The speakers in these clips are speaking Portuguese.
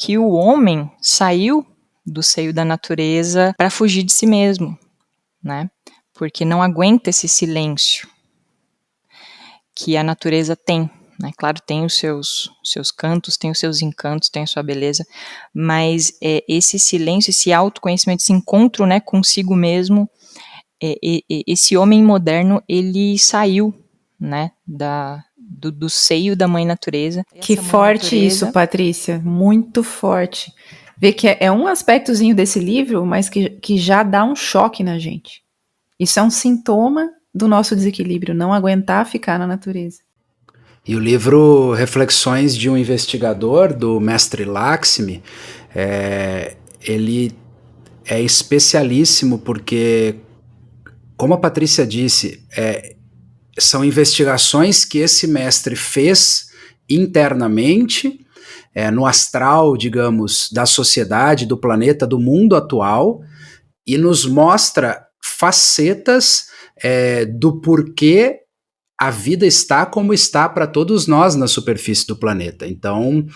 que o homem saiu do seio da natureza para fugir de si mesmo, né? Porque não aguenta esse silêncio que a natureza tem, né? Claro, tem os seus cantos, tem os seus encantos, tem a sua beleza, mas esse silêncio, esse autoconhecimento, esse encontro, né, consigo mesmo, esse homem moderno, ele saiu, né, do seio da mãe natureza. Que forte isso, Patrícia, muito forte. Ver que é um aspectozinho desse livro, mas que já dá um choque na gente. Isso é um sintoma do nosso desequilíbrio, não aguentar ficar na natureza. E o livro Reflexões de um Investigador, do mestre Lakshmi, ele é especialíssimo porque, como a Patrícia disse, são investigações que esse mestre fez internamente, no astral, digamos, da sociedade, do planeta, do mundo atual, e nos mostra facetas do porquê a vida está como está para todos nós na superfície do planeta. Então,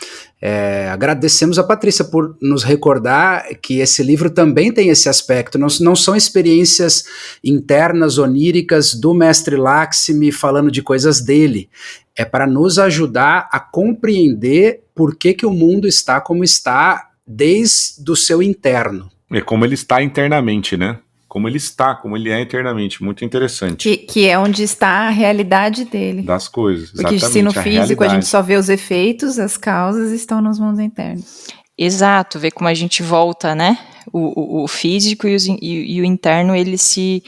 agradecemos a Patrícia por nos recordar que esse livro também tem esse aspecto. Não são experiências internas, oníricas do mestre Lakshmi falando de coisas dele. É para nos ajudar a compreender por que o mundo está como está desde o seu interno. É como ele está internamente, né? Como ele é internamente, muito interessante. Que é onde está a realidade dele. Das coisas, porque exatamente. Se no físico a gente só vê os efeitos, as causas estão nos mundos internos. Exato, ver como a gente volta, né? O físico e o interno, eles se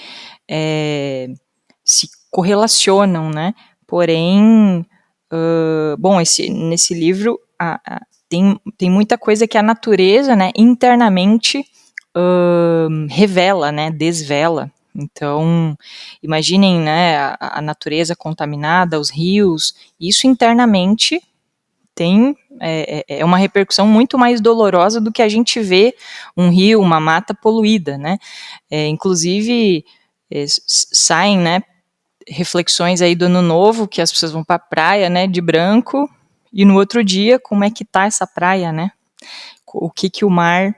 correlacionam, né? Porém, nesse livro tem muita coisa que a natureza, né, internamente revela, né, desvela. Então, imaginem, né, a natureza contaminada, os rios, isso internamente tem uma repercussão muito mais dolorosa do que a gente vê um rio, uma mata poluída, né? Inclusive, saem, né, reflexões aí do ano novo, que as pessoas vão para a praia, né, de branco, e no outro dia, como é que tá essa praia, né? O que o mar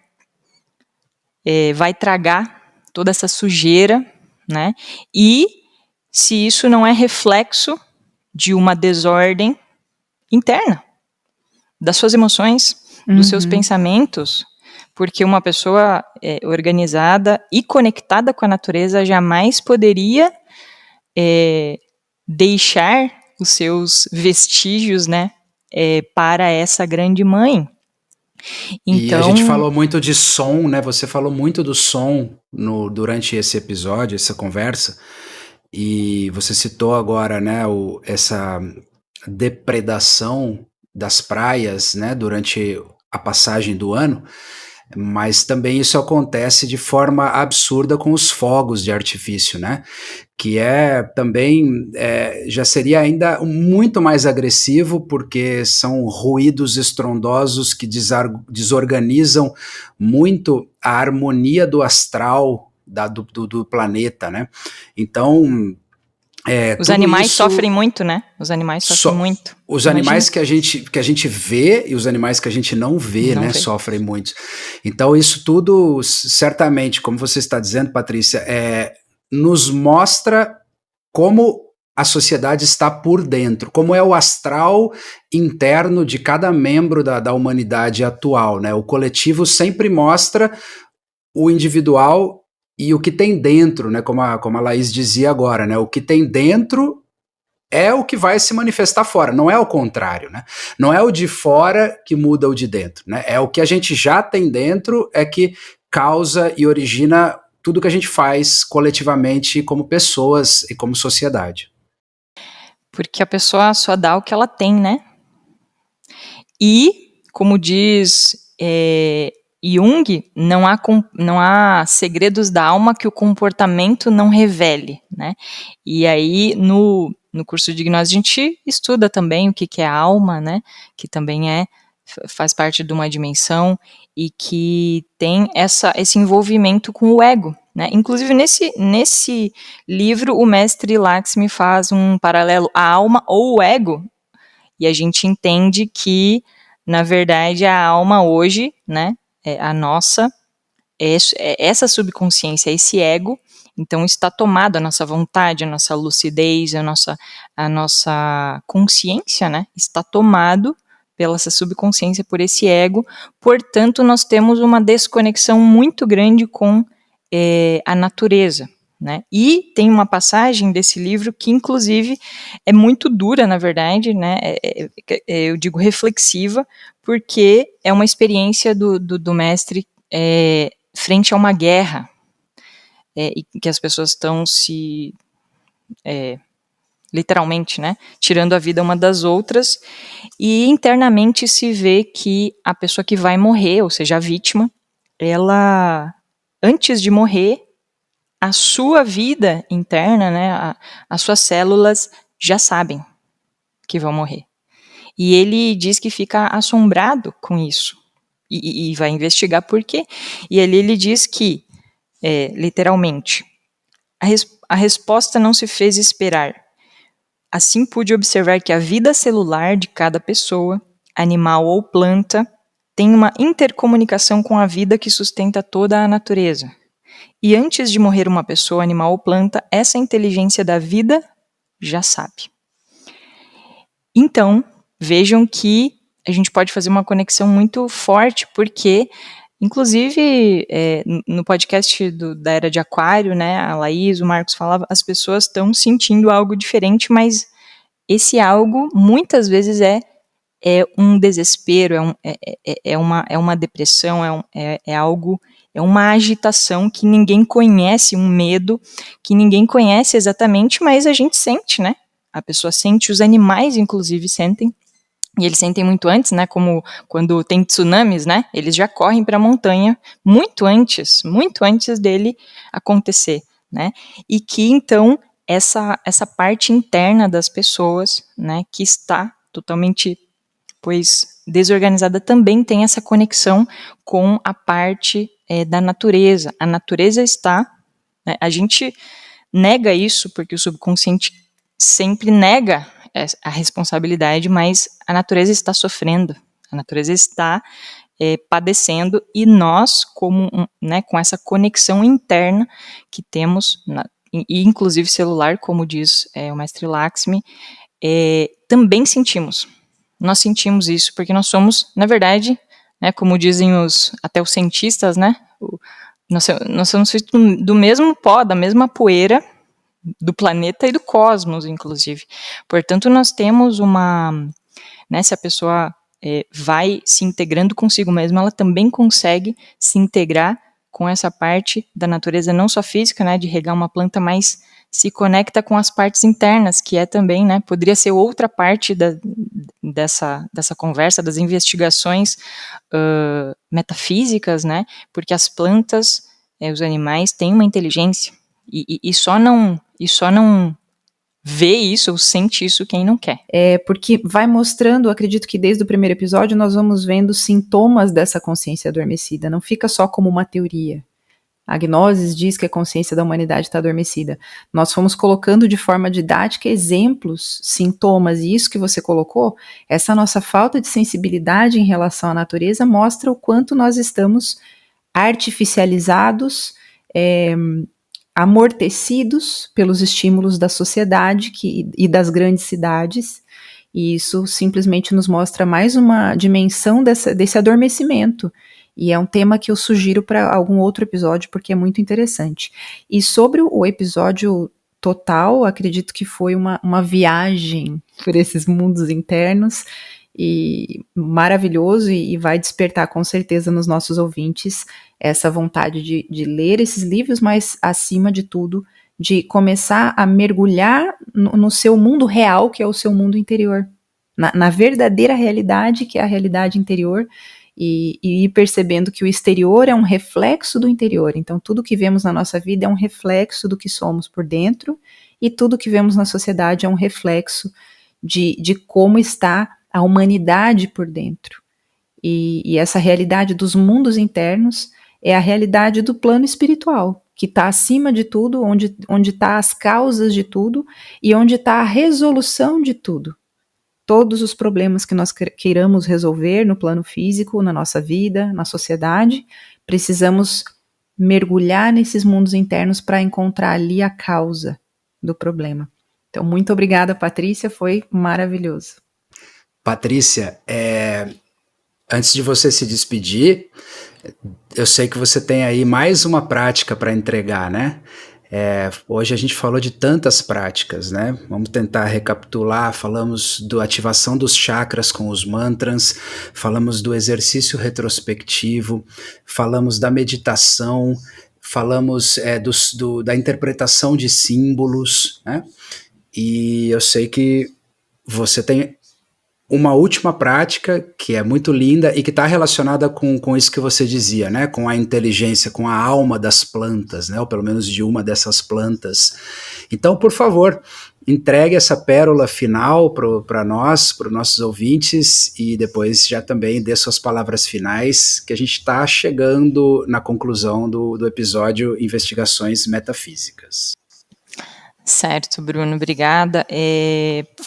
vai tragar toda essa sujeira, né? E se isso não é reflexo de uma desordem interna, das suas emoções, dos seus pensamentos, porque uma pessoa organizada e conectada com a natureza jamais poderia deixar os seus vestígios, né, para essa grande mãe. Então, e a gente falou muito de som, né? Você falou muito do som durante esse episódio, essa conversa, e você citou agora, né, essa depredação das praias, né, durante a passagem do ano, mas também isso acontece de forma absurda com os fogos de artifício, né? Que também já seria ainda muito mais agressivo, porque são ruídos estrondosos que desorganizam muito a harmonia do astral do planeta, né? Então, os animais sofrem muito, né? Os animais sofrem muito. Os animais que a gente vê e os animais que a gente não vê, né, sofrem muito. Então, isso tudo, certamente, como você está dizendo, Patrícia, nos mostra como a sociedade está por dentro, como é o astral interno de cada membro da humanidade atual, né? O coletivo sempre mostra o individual e o que tem dentro, né? Como a Laís dizia agora, né? O que tem dentro é o que vai se manifestar fora, não é o contrário, né? Não é o de fora que muda o de dentro, né? É o que a gente já tem dentro que causa e origina tudo que a gente faz coletivamente como pessoas e como sociedade. Porque a pessoa só dá o que ela tem, né? E, como diz Jung, não há segredos da alma que o comportamento não revele, né? E aí, no curso de gnose, a gente estuda também o que é a alma, né? Que também faz parte de uma dimensão e que tem esse envolvimento com o ego, né? Inclusive, nesse livro, o mestre Lakshmi faz um paralelo à alma ou o ego, e a gente entende que na verdade, a alma hoje, né, a nossa, essa subconsciência, esse ego, então está tomado a nossa vontade, a nossa lucidez, a nossa consciência, né, está tomado pela essa subconsciência, por esse ego, portanto nós temos uma desconexão muito grande com a natureza, né? E tem uma passagem desse livro que inclusive é muito dura, na verdade, né? Eu digo reflexiva, porque é uma experiência do mestre frente a uma guerra, e que as pessoas estão se literalmente, né, tirando a vida uma das outras, e internamente se vê que a pessoa que vai morrer, ou seja, a vítima, ela, antes de morrer, a sua vida interna, né, as suas células já sabem que vão morrer. E ele diz que fica assombrado com isso, e vai investigar por quê. E ali ele diz que, literalmente, a resposta não se fez esperar. Assim pude observar que a vida celular de cada pessoa, animal ou planta, tem uma intercomunicação com a vida que sustenta toda a natureza. E antes de morrer uma pessoa, animal ou planta, essa inteligência da vida já sabe. Então, vejam que a gente pode fazer uma conexão muito forte, porque, inclusive, no podcast da Era de Aquário, né, a Laís, o Marcos falava, as pessoas estão sentindo algo diferente, mas esse algo, muitas vezes, é um desespero, é uma depressão, é algo, é uma agitação que ninguém conhece, um medo que ninguém conhece exatamente, mas a gente sente, né? A pessoa sente, os animais, inclusive, sentem, e eles sentem muito antes, né? Como quando tem tsunamis, né? Eles já correm para a montanha muito antes dele acontecer, né? E que, então, essa parte interna das pessoas, né, que está totalmente, pois, desorganizada, também tem essa conexão com a parte da natureza. A natureza está, né, a gente nega isso porque o subconsciente sempre nega a responsabilidade, mas a natureza está sofrendo, a natureza está padecendo, e nós, né, com essa conexão interna que temos, e inclusive celular, como diz o mestre Lakshmi, também sentimos. Nós sentimos isso, porque nós somos, na verdade, né, como dizem até os cientistas, né, nós somos feitos do mesmo pó, da mesma poeira, do planeta e do cosmos, inclusive. Portanto, nós temos né, se a pessoa vai se integrando consigo mesma, ela também consegue se integrar com essa parte da natureza, não só física, né, de regar uma planta, mas se conecta com as partes internas, que é também, né, poderia ser outra parte dessa conversa, das investigações metafísicas, né, porque as plantas, os animais têm uma inteligência, e só não vê isso ou sente isso quem não quer. Porque vai mostrando, acredito que desde o primeiro episódio nós vamos vendo sintomas dessa consciência adormecida, não fica só como uma teoria. A Gnosis diz que a consciência da humanidade está adormecida. Nós fomos colocando de forma didática exemplos, sintomas, e isso que você colocou, essa nossa falta de sensibilidade em relação à natureza mostra o quanto nós estamos artificializados, amortecidos pelos estímulos da sociedade e das grandes cidades, e isso simplesmente nos mostra mais uma dimensão desse adormecimento, e é um tema que eu sugiro para algum outro episódio, porque é muito interessante. E sobre o episódio total, acredito que foi uma viagem por esses mundos internos, e maravilhoso, e vai despertar com certeza nos nossos ouvintes essa vontade de ler esses livros, mas acima de tudo, de começar a mergulhar no seu mundo real, que é o seu mundo interior, na verdadeira realidade, que é a realidade interior, e ir percebendo que o exterior é um reflexo do interior. Então tudo que vemos na nossa vida é um reflexo do que somos por dentro, e tudo que vemos na sociedade é um reflexo de como está a humanidade por dentro. E essa realidade dos mundos internos é a realidade do plano espiritual, que está acima de tudo, onde está as causas de tudo e onde está a resolução de tudo. todos os problemas que nós queiramos resolver no plano físico, na nossa vida, na sociedade, precisamos mergulhar nesses mundos internos para encontrar ali a causa do problema. Então, muito obrigada, Patrícia, foi maravilhoso. Patrícia, antes de você se despedir, eu sei que você tem aí mais uma prática para entregar, né? Hoje a gente falou de tantas práticas, né? Vamos tentar recapitular. Falamos da ativação dos chakras com os mantras, falamos do exercício retrospectivo, falamos da meditação, falamos da interpretação de símbolos, né? E eu sei que você tem uma última prática que é muito linda e que está relacionada com isso que você dizia, né? Com a inteligência, com a alma das plantas, né? Ou pelo menos de uma dessas plantas. Então, por favor, entregue essa pérola final para nós, para os nossos ouvintes, e depois já também dê suas palavras finais, que a gente está chegando na conclusão do episódio Investigações Metafísicas. Certo, Bruno, obrigada.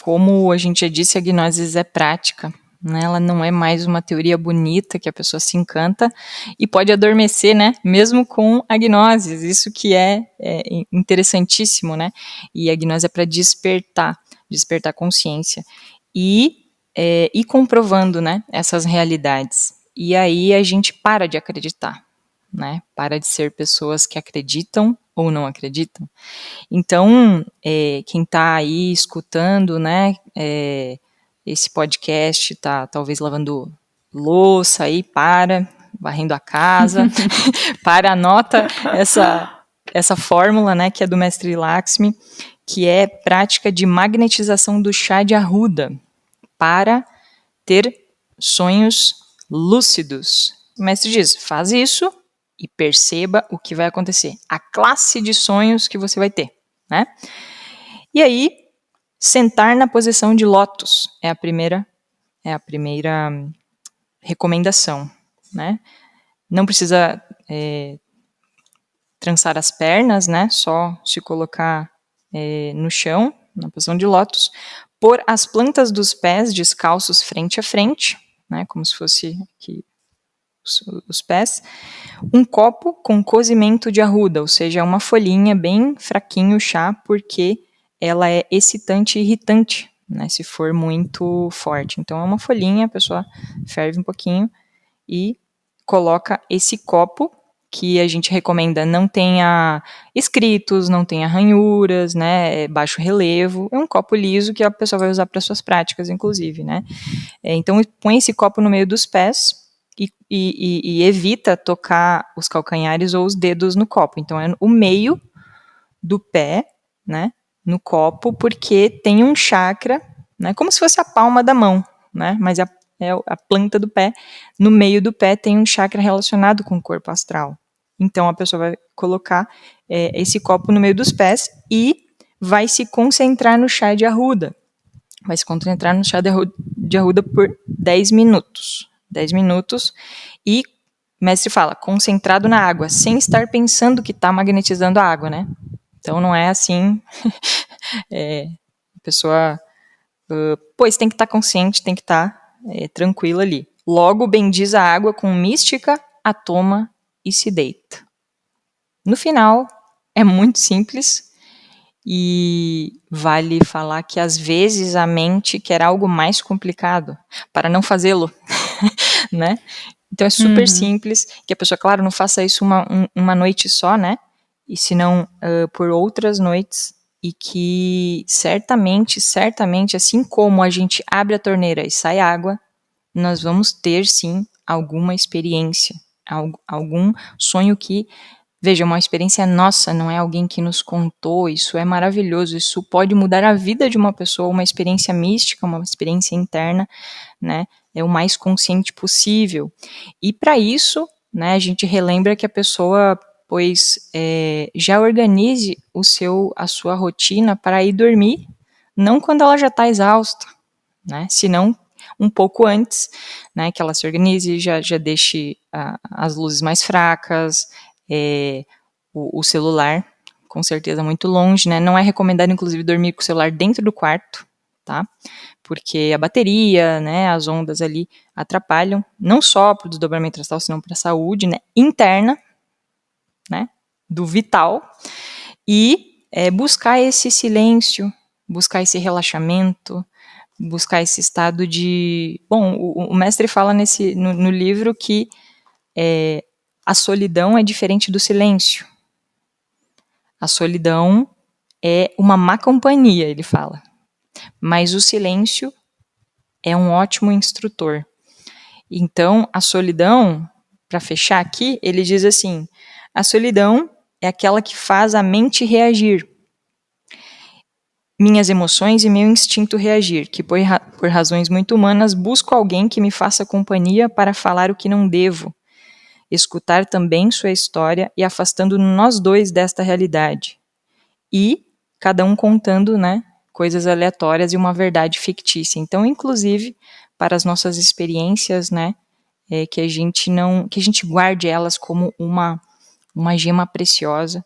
Como a gente já disse, a gnosis é prática, né? Ela não é mais uma teoria bonita que a pessoa se encanta e pode adormecer, né? Mesmo com a gnosis, isso que é interessantíssimo, né? E a gnosis é para despertar consciência e ir comprovando, né? Essas realidades. E aí a gente para de acreditar, né? Para de ser pessoas que acreditam ou não acreditam. Então, quem está aí escutando, né, esse podcast, tá talvez lavando louça aí, varrendo a casa, anota essa fórmula, né, que é do mestre Lakshmi, que é prática de magnetização do chá de arruda para ter sonhos lúcidos. O mestre diz, faz isso e perceba o que vai acontecer, a classe de sonhos que você vai ter, né? E aí, sentar na posição de lótus é a primeira recomendação, né? Não precisa trançar as pernas, né? Só se colocar no chão, na posição de lótus, pôr as plantas dos pés descalços frente a frente, né? Como se fosse aqui os pés, um copo com cozimento de arruda, ou seja, uma folhinha bem fraquinho o chá, porque ela é excitante e irritante, né, se for muito forte. Então é uma folhinha, a pessoa ferve um pouquinho e coloca esse copo, que a gente recomenda não tenha escritos, não tenha ranhuras, né, baixo relevo, é um copo liso que a pessoa vai usar para suas práticas, inclusive, né. Então põe esse copo no meio dos pés, e evita tocar os calcanhares ou os dedos no copo. Então, é o meio do pé, né, no copo, porque tem um chakra, né, como se fosse a palma da mão, né, mas é a planta do pé. No meio do pé tem um chakra relacionado com o corpo astral. Então, a pessoa vai colocar esse copo no meio dos pés e vai se concentrar no chá de arruda. Vai se concentrar no chá de arruda por 10 minutos. 10 minutos, e o mestre fala, concentrado na água, sem estar pensando que está magnetizando a água, né? Então não é assim, a pessoa, pois tem que estar consciente, tem que estar tranquila ali. Logo bendiz a água com mística, a toma e se deita. No final, é muito simples, e vale falar que às vezes a mente quer algo mais complicado para não fazê-lo, né? Então é super simples, que a pessoa, claro, não faça isso uma noite só, né? E se não por outras noites, e que certamente, assim como a gente abre a torneira e sai água, nós vamos ter sim alguma experiência, algum sonho que, veja, uma experiência nossa, não é alguém que nos contou, isso é maravilhoso, isso pode mudar a vida de uma pessoa, uma experiência mística, uma experiência interna, né, é o mais consciente possível. E para isso, né, a gente relembra que a pessoa, pois, já organize a sua rotina para ir dormir, não quando ela já está exausta, né, senão um pouco antes, né, que ela se organize, já deixe as luzes mais fracas, o celular, com certeza, muito longe, né? Não é recomendado, inclusive, dormir com o celular dentro do quarto, tá? Porque a bateria, né, as ondas ali atrapalham, não só para o desdobramento astral, senão para a saúde, né, interna, né, do vital, e buscar esse silêncio, buscar esse relaxamento, buscar esse estado de... Bom, o mestre fala no livro que a solidão é diferente do silêncio. A solidão é uma má companhia, ele fala. Mas o silêncio é um ótimo instrutor. Então, a solidão, para fechar aqui, ele diz assim: a solidão é aquela que faz a mente reagir, minhas emoções e meu instinto reagir, que por razões muito humanas busco alguém que me faça companhia para falar o que não devo, escutar também sua história e afastando nós dois desta realidade. E cada um contando, né, coisas aleatórias e uma verdade fictícia. Então, inclusive, para as nossas experiências, né, que a gente guarde elas como uma gema preciosa,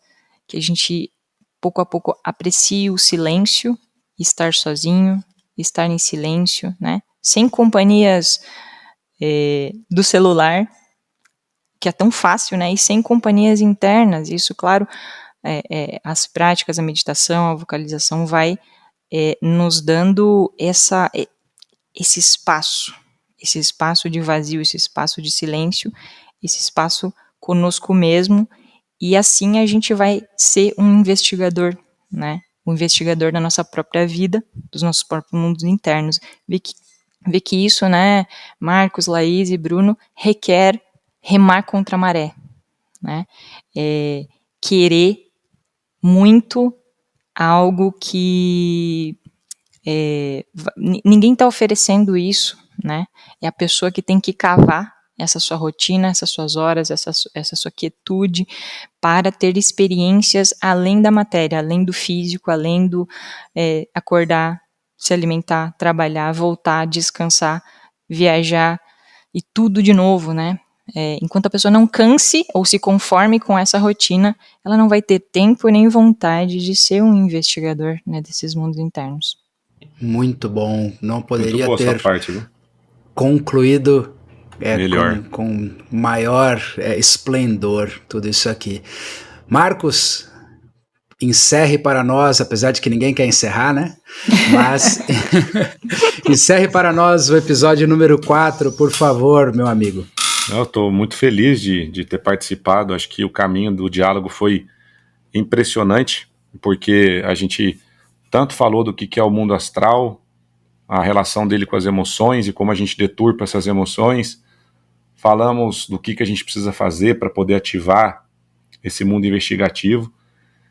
que a gente pouco a pouco aprecie o silêncio, estar sozinho, estar em silêncio, né, sem companhias do celular, que é tão fácil, né, e sem companhias internas. Isso, claro, as práticas, a meditação, a vocalização vai nos dando esse espaço de vazio, esse espaço de silêncio, esse espaço conosco mesmo, e assim a gente vai ser um investigador, né? Um investigador da nossa própria vida, dos nossos próprios mundos internos. Ver que isso, né, Marcos, Laís e Bruno, requer remar contra a maré, né? Querer muito algo que ninguém está oferecendo isso, né? É a pessoa que tem que cavar essa sua rotina, essas suas horas, essa sua quietude, para ter experiências além da matéria, além do físico, além do acordar, se alimentar, trabalhar, voltar, descansar, viajar e tudo de novo, né? Enquanto a pessoa não canse ou se conforme com essa rotina, ela não vai ter tempo nem vontade de ser um investigador, né, desses mundos internos. Muito bom, não poderia muito boa ter essa parte, viu? Concluído melhor. com maior esplendor tudo isso aqui. Marcos, encerre para nós, apesar de que ninguém quer encerrar, né? Mas encerre para nós o episódio número 4, por favor, meu amigo. Eu estou muito feliz de ter participado. Acho que o caminho do diálogo foi impressionante, porque a gente tanto falou do que é o mundo astral, a relação dele com as emoções e como a gente deturpa essas emoções. Falamos do que a gente precisa fazer para poder ativar esse mundo investigativo.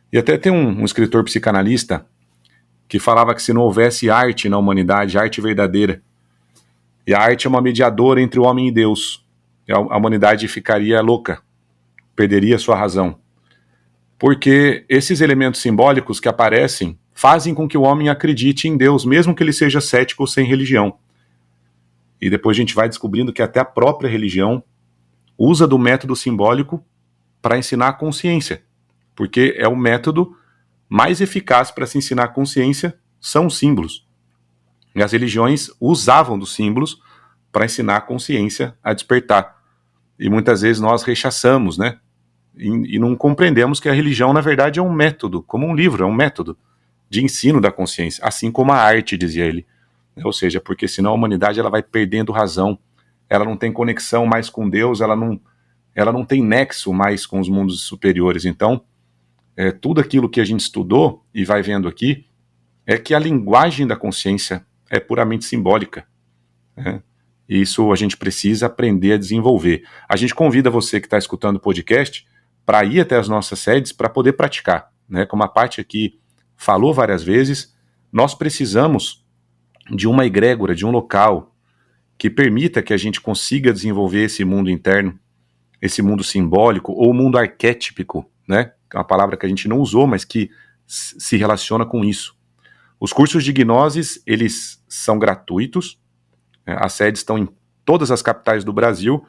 E até tem um escritor psicanalista que falava que se não houvesse arte na humanidade, arte verdadeira, e a arte é uma mediadora entre o homem e Deus, a humanidade ficaria louca, perderia sua razão. Porque esses elementos simbólicos que aparecem fazem com que o homem acredite em Deus, mesmo que ele seja cético ou sem religião. E depois a gente vai descobrindo que até a própria religião usa do método simbólico para ensinar a consciência, porque é o método mais eficaz para se ensinar a consciência, são os símbolos. E as religiões usavam dos símbolos para ensinar a consciência a despertar. E muitas vezes nós rechaçamos, né? E não compreendemos que a religião, na verdade, é um método, como um livro, é um método de ensino da consciência, assim como a arte, dizia ele. Ou seja, porque senão a humanidade ela vai perdendo razão, ela não tem conexão mais com Deus, ela não tem nexo mais com os mundos superiores. Então, tudo aquilo que a gente estudou e vai vendo aqui é que a linguagem da consciência é puramente simbólica, né? E isso a gente precisa aprender a desenvolver. A gente convida você que está escutando o podcast para ir até as nossas sedes para poder praticar, né? Como a Paty aqui falou várias vezes, nós precisamos de uma egrégora, de um local que permita que a gente consiga desenvolver esse mundo interno, esse mundo simbólico ou mundo arquétipico, né? É uma palavra que a gente não usou, mas que se relaciona com isso. Os cursos de gnoses, eles são gratuitos, né? As sedes estão em todas as capitais do Brasil.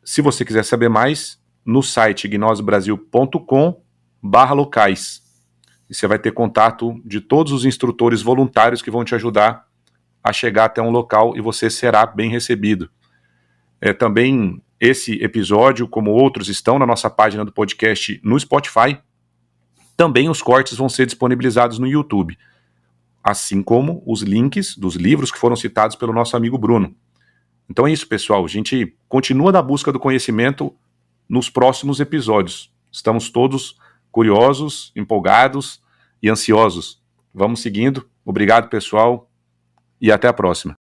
Se você quiser saber mais, no site gnosebrasil.com/locais. e você vai ter contato de todos os instrutores voluntários que vão te ajudar a chegar até um local e você será bem recebido. Também esse episódio, como outros, estão na nossa página do podcast no Spotify. Também os cortes vão ser disponibilizados no YouTube, assim como os links dos livros que foram citados pelo nosso amigo Bruno. Então é isso, pessoal. A gente continua na busca do conhecimento nos próximos episódios. Estamos todos curiosos, empolgados e ansiosos. Vamos seguindo. Obrigado, pessoal, e até a próxima.